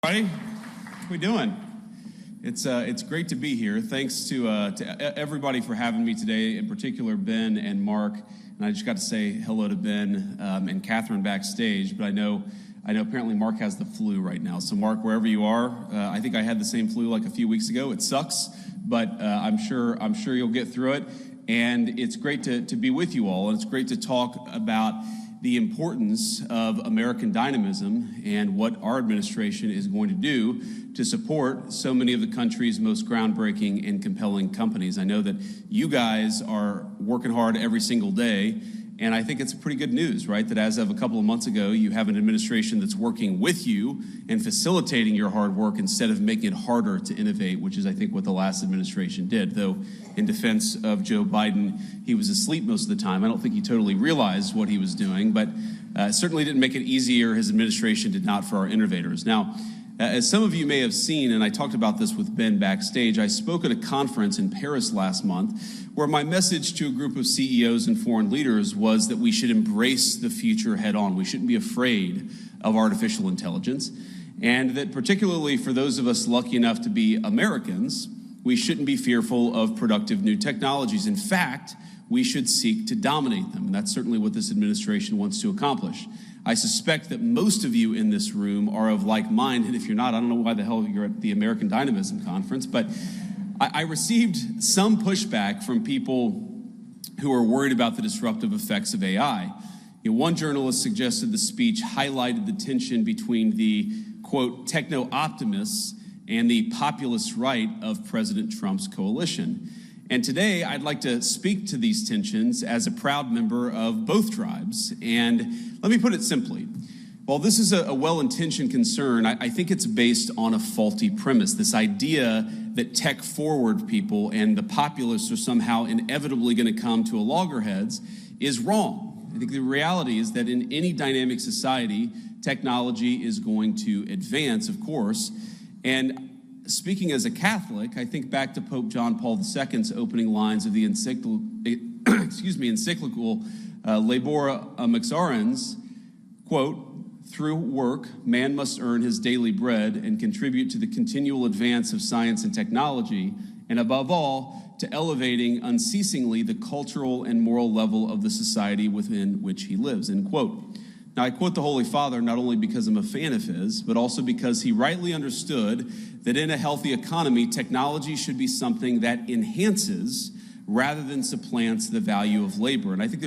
How we doing? It's great to be here. Thanks to everybody for having me today, in particular Ben and Mark. And I just got to say hello to Ben and Catherine backstage. But I know apparently Mark has the flu right now. So Mark, wherever you are, I think I had the same flu like a few weeks ago. It sucks, but I'm sure you'll get through it. And it's great to be with you all, and it's great to talk about the importance of American dynamism and what our administration is going to do to support so many of the country's most groundbreaking and compelling companies. I know that you guys are working hard every single day, and I think it's pretty good news, right? That as of a couple of months ago, you have an administration that's working with you and facilitating your hard work instead of making it harder to innovate, which is, I think, what the last administration did. Though, in defense of Joe Biden, he was asleep most of the time. I don't think he totally realized what he was doing, but certainly didn't make it easier. His administration did not for our innovators. Now, as some of you may have seen, and I talked about this with Ben backstage, I spoke at a conference in Paris last month where my message to a group of CEOs and foreign leaders was that we should embrace the future head on. We shouldn't be afraid of artificial intelligence, and that particularly for those of us lucky enough to be Americans, we shouldn't be fearful of productive new technologies. In fact, we should seek to dominate them, and that's certainly what this administration wants to accomplish. I suspect that most of you in this room are of like mind, and if you're not, I don't know why the hell you're at the American Dynamism Conference, but I received some pushback from people who are worried about the disruptive effects of AI. One journalist suggested the speech highlighted the tension between the, quote, techno-optimists and the populist right of President Trump's coalition. And today, I'd like to speak to these tensions as a proud member of both tribes. And let me put it simply. While this is a well-intentioned concern, I think it's based on a faulty premise. This idea that tech-forward people and the populists are somehow inevitably going to come to a loggerheads is wrong. I think the reality is that in any dynamic society, technology is going to advance, of course. And speaking as a Catholic, I think back to Pope John Paul II's opening lines of the encyclical Labora Mixarens, quote, "Through work, man must earn his daily bread and contribute to the continual advance of science and technology, and above all, to elevating unceasingly the cultural and moral level of the society within which he lives," end quote. Now, I quote the Holy Father not only because I'm a fan of his, but also because he rightly understood that in a healthy economy, technology should be something that enhances rather than supplants the value of labor. And I think there's